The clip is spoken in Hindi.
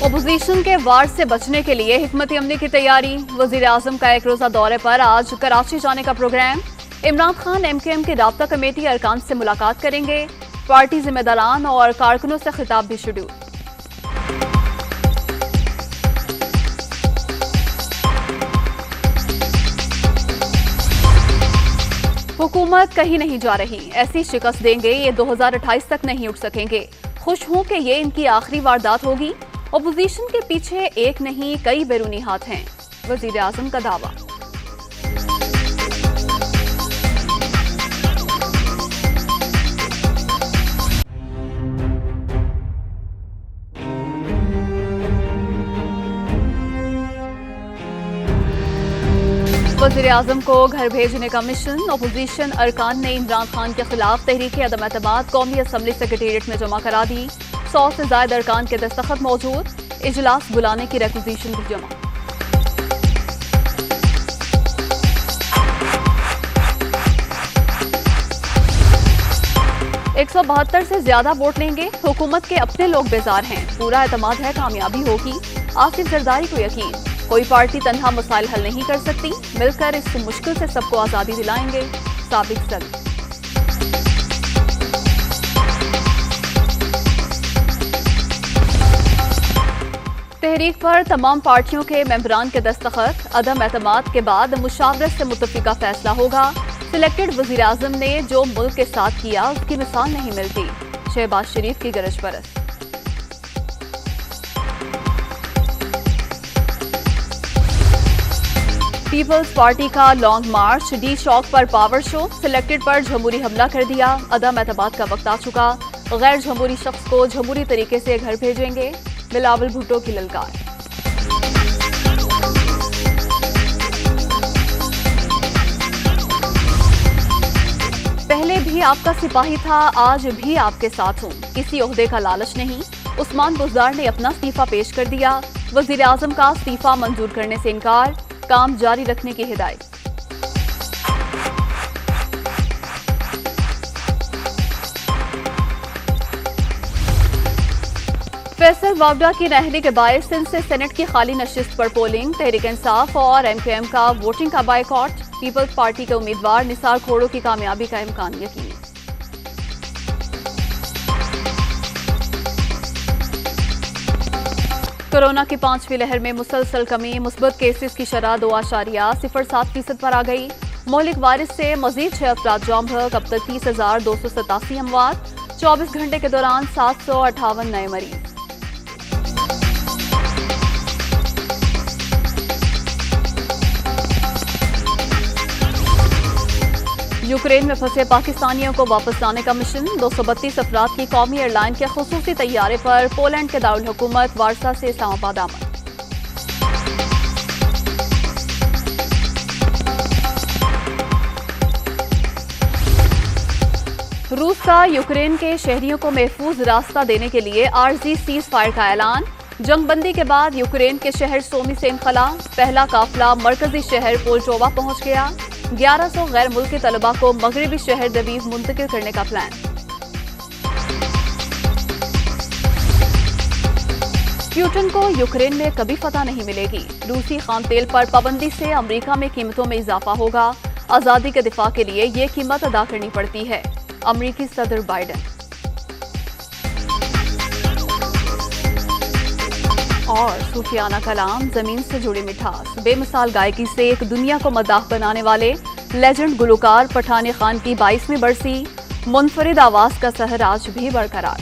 अपोजिशन के वार से बचने के लिए हिकमत अमली की तैयारी। वजीर आजम का एक रोजा दौरे पर आज कराची जाने का प्रोग्राम। इमरान खान MKM की राब्ता कमेटी अरकान से मुलाकात करेंगे। पार्टी जिम्मेदारान और कारकुनों से खिताब भी शेड्यूल। हुकूमत कहीं नहीं जा रही, ऐसी शिकस्त देंगे ये 2028 तक नहीं उठ सकेंगे। खुश हूं कि ये इनकी आखिरी वारदात होगी। अपोजिशन के पीछे एक नहीं कई बैरूनी हाथ हैं, वजीर आजम का दावा। वज़ीर आज़म को घर भेजने का मिशन। अपोजिशन अरकान ने इमरान खान के खिलाफ तहरीक अदम एतमाद कौमी असम्बली सेक्रेटेरिएट में जमा करा दी। 100 से ज्यादा अरकान के दस्तखत मौजूद। इजलास बुलाने की रिक्विजिशन भी जमा। एक 172 से ज्यादा वोट लेंगे। हुकूमत के अपने लोग बेजार हैं, पूरा एतमाद है कामयाबी होगी। आसिफ जरदारी को यकीन, कोई पार्टी तन्हा मसाइल हल नहीं कर सकती, मिलकर इस मुश्किल से सबको आजादी दिलाएंगे। साबिक सदर। तहरीक पर तमाम पार्टियों के मेंबरान के दस्तखत। अदम एतमाद के बाद मुशावरत से मुत्तफिका फैसला होगा। सिलेक्टेड वजीर आजम ने जो मुल्क के साथ किया उसकी मिसाल नहीं मिलती। शहबाज शरीफ की गरज परस। पीपल्स पार्टी का लॉन्ग मार्च। डी चौक पर पावर शो। सिलेक्टेड पर जमहूरी हमला कर दिया। अदम एतमाद का वक्त आ चुका। गैर जमहूरी शख्स को जमहूरी तरीके से घर भेजेंगे। बिलावल भुट्टो की ललकार। पहले भी आपका सिपाही था, आज भी आपके साथ हूं, किसी ओहदे का लालच नहीं। उस्मान बुज़दार ने अपना इस्तीफा पेश कर दिया। वजीर आजम का इस्तीफा मंजूर करने से इनकार, काम जारी रखने की हिदायत। फैसल वावडा की रहने के बायस सिंध से सेनेट की खाली नशिस्त पर पोलिंग। तहरीक इंसाफ और MKM का वोटिंग का बायकॉट। पीपल्स पार्टी के उम्मीदवार निसार खोड़ो की कामयाबी का इम्कान यकीनी। कोरोना की 5वीं लहर में मुसलसल कमी। मुस्बत केसेस की शरह 2.07% पर आ गई। मौलिक वारिस से मजीद 6 अफराद जाम भग। अब तक 30,287 अमवात। 24 घंटे के दौरान 758 नए मरीज। यूक्रेन में फंसे पाकिस्तानियों को वापस लाने का मिशन। 232 अफराद की कौमी एयरलाइन के खुसूसी तैयारे पर पोलैंड के दारुल हुकूमत वारसा से इस्लामाबाद आमद। रूस का यूक्रेन के शहरियों को महफूज रास्ता देने के लिए आर्जी सीज फायर का ऐलान। जंगबंदी के बाद यूक्रेन के शहर सोमी से इनखला। पहला काफिला मरकजी शहर पोल्टोवा पहुंच गया। 1100 गैर मुल्की तलबा को मगरबी शहर दवीव मुंतकिल करने का प्लान। प्यूटन को यूक्रेन में कभी फतह नहीं मिलेगी। रूसी खाम तेल पर पाबंदी से अमेरिका में कीमतों में इजाफा होगा। आजादी के दिफा के लिए ये कीमत अदा करनी पड़ती है। अमेरिकी सदर बाइडेन। और सूफियाना कलाम, जमीन से जुड़ी मिठास। बेमिसाल गायकी से एक दुनिया को मदाह बनाने वाले लेजेंड गुलकार पठान खान की 22वीं बरसी। मुनफरिद आवाज का सहर आज भी बरकरार।